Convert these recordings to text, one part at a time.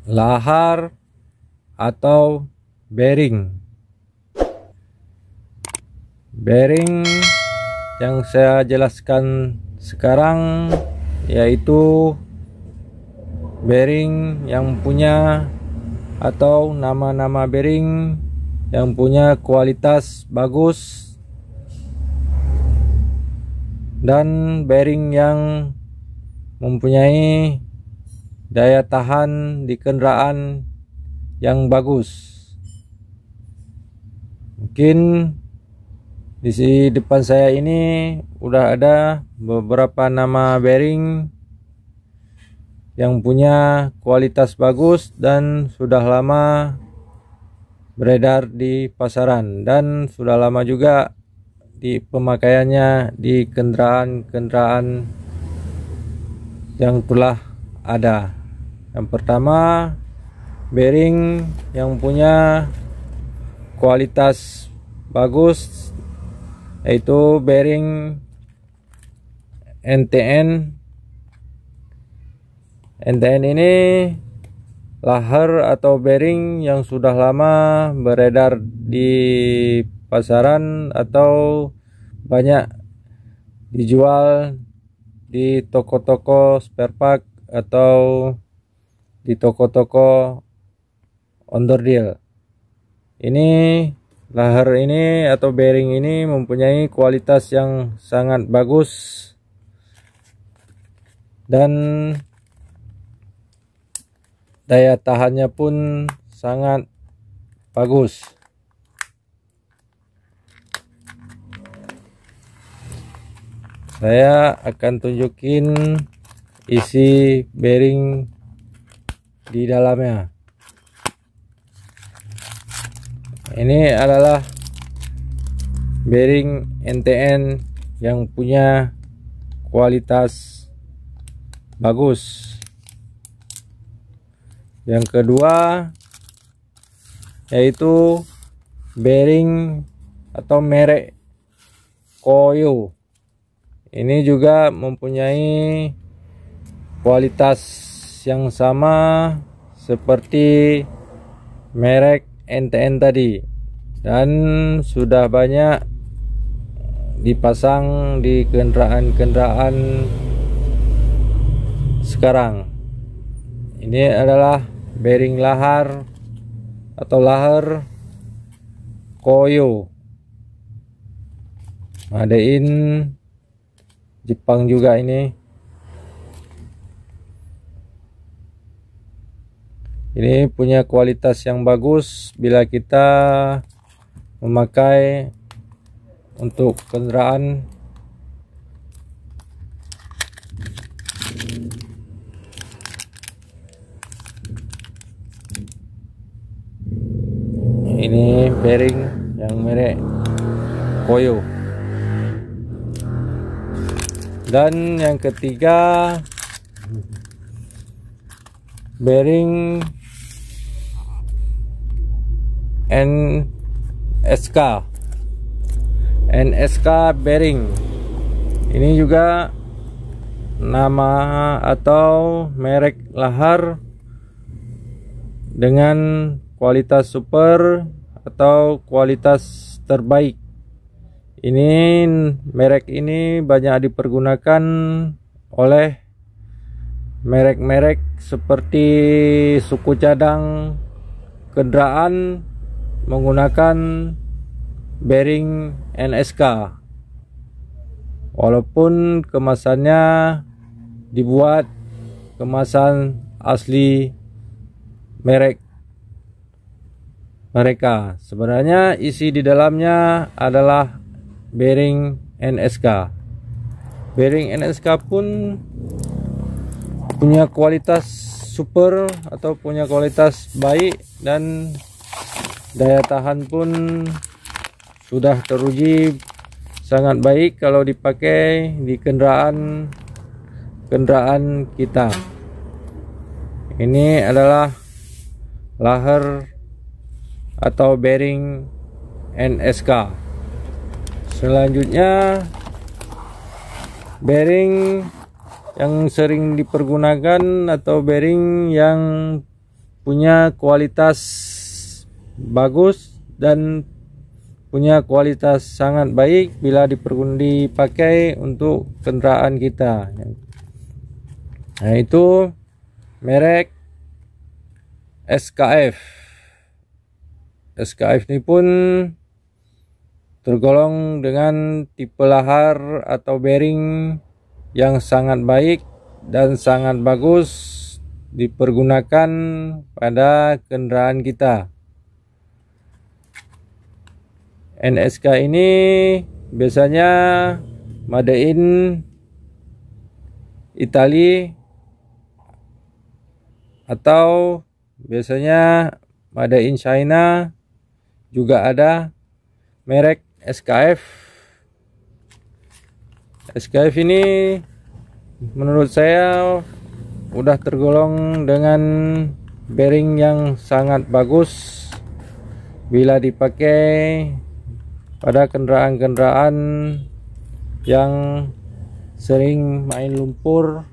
lahar atau bearing. Bearing yang saya jelaskan sekarang yaitu bearing yang punya atau nama-nama bearing yang punya kualitas bagus dan bearing yang mempunyai daya tahan di kendaraan yang bagus. Mungkin di depan saya ini udah ada beberapa nama bearing yang punya kualitas bagus dan sudah lama beredar di pasaran dan sudah lama juga di pemakaiannya di kendaraan-kendaraan yang telah ada. Yang pertama, bearing yang punya kualitas bagus yaitu bearing NTN. NTN ini lahar atau bearing yang sudah lama beredar di pasaran atau banyak dijual di toko-toko spare part atau di toko-toko onderdil. Ini lahar ini atau bearing ini mempunyai kualitas yang sangat bagus dan daya tahannya pun sangat bagus. Saya akan tunjukin isi bearing di dalamnya. Ini adalah bearing NTN yang punya kualitas bagus. Yang kedua yaitu bearing atau merek Koyo. Ini juga mempunyai kualitas yang sama seperti merek NTN tadi dan sudah banyak dipasang di kendaraan-kendaraan sekarang. Ini adalah bearing lahar atau lahar Koyo, made in Jepang juga ini. Ini punya kualitas yang bagus bila kita memakai untuk kendaraan. Ini bearing yang merek Koyo. Dan yang ketiga, bearing NSK bearing. Ini juga nama atau merek lahar dengan kualitas super atau kualitas terbaik. Ini merek ini banyak dipergunakan oleh merek-merek seperti suku cadang kendaraan menggunakan bearing NSK, walaupun kemasannya dibuat kemasan asli merek mereka. Sebenarnya isi di dalamnya adalah bearing NSK. Bearing NSK pun punya kualitas super atau punya kualitas baik dan daya tahan pun sudah teruji sangat baik kalau dipakai di kendaraan kita. Ini adalah lahar atau bearing NSK. Selanjutnya, bearing yang sering dipergunakan atau bearing yang punya kualitas bagus dan punya kualitas sangat baik bila dipakai untuk kendaraan kita. Nah, itu merek SKF. SKF ini pun tergolong dengan tipe lahar atau bearing yang sangat baik dan sangat bagus dipergunakan pada kendaraan kita. NSK ini biasanya made in Italia atau biasanya made in China. Juga ada merek SKF. SKF ini menurut saya udah tergolong dengan bearing yang sangat bagus bila dipakai pada kendaraan-kendaraan yang sering main lumpur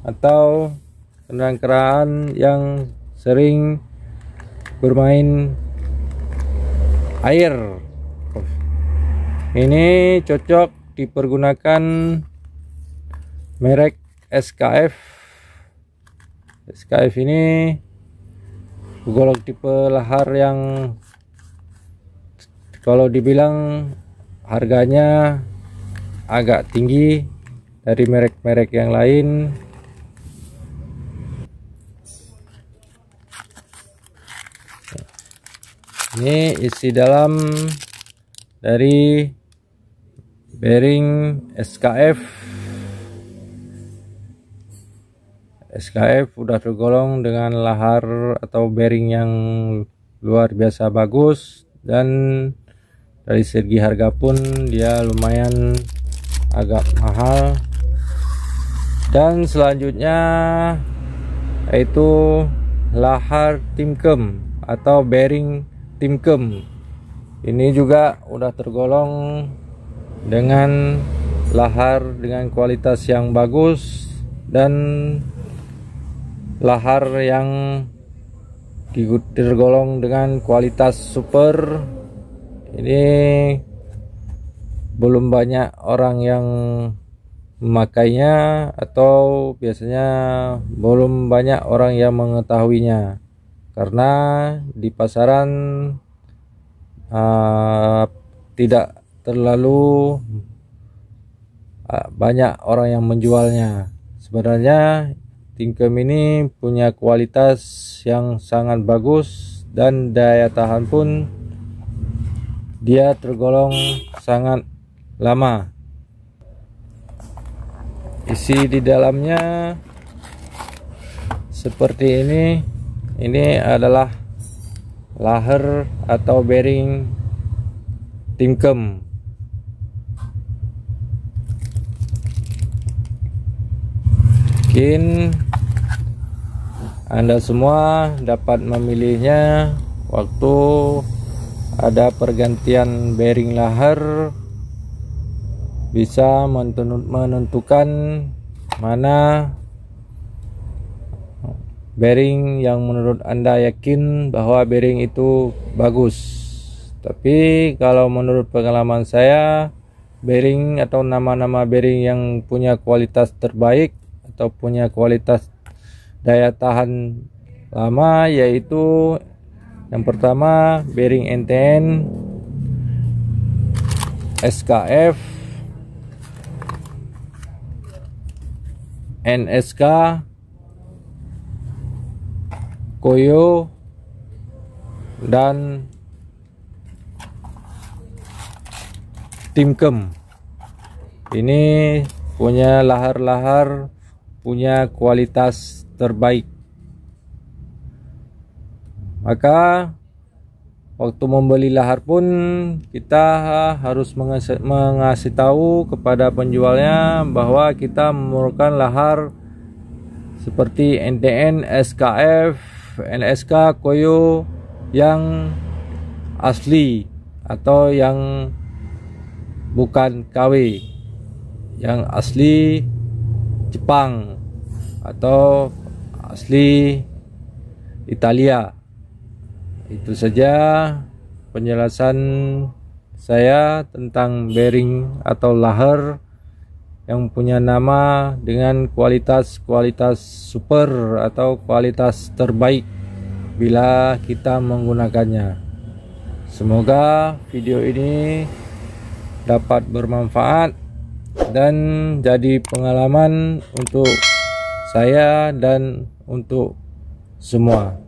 atau kendaraan-kendaraan yang sering bermain air. Ini cocok dipergunakan merek SKF. SKF ini golok tipe lahar yang kalau dibilang harganya agak tinggi dari merek-merek yang lain. Ini isi dalam dari bearing SKF. SKF udah tergolong dengan lahar atau bearing yang luar biasa bagus, dan dari segi harga pun dia lumayan agak mahal. Dan selanjutnya yaitu lahar Timken atau bearing Timken. Ini juga udah tergolong dengan lahar dengan kualitas yang bagus dan lahar yang tergolong dengan kualitas super. Ini belum banyak orang yang memakainya, atau biasanya belum banyak orang yang mengetahuinya, karena di pasaran tidak terlalu banyak orang yang menjualnya. Sebenarnya Timken ini punya kualitas yang sangat bagus dan daya tahan pun dia tergolong sangat lama. Isi di dalamnya seperti ini. Ini adalah lahar atau bearing Timken. Mungkin Anda semua dapat memilihnya waktu ada pergantian bearing lahar, bisa menentukan mana bearing yang menurut Anda yakin bahwa bearing itu bagus. Tapi kalau menurut pengalaman saya, bearing atau nama-nama bearing yang punya kualitas terbaik atau punya kualitas daya tahan lama yaitu yang pertama bearing NTN, SKF, NSK, Koyo, dan Timken. Ini punya lahar-lahar punya kualitas terbaik. Maka waktu membeli lahar pun kita harus mengasih tahu kepada penjualnya bahwa kita memerlukan lahar seperti NTN, SKF, NSK, Koyo yang asli atau yang bukan KW, yang asli Jepang atau asli Italia. Itu saja penjelasan saya tentang bearing atau laher yang punya nama dengan kualitas super atau kualitas terbaik bila kita menggunakannya. Semoga video ini dapat bermanfaat dan jadi pengalaman untuk saya dan untuk semua.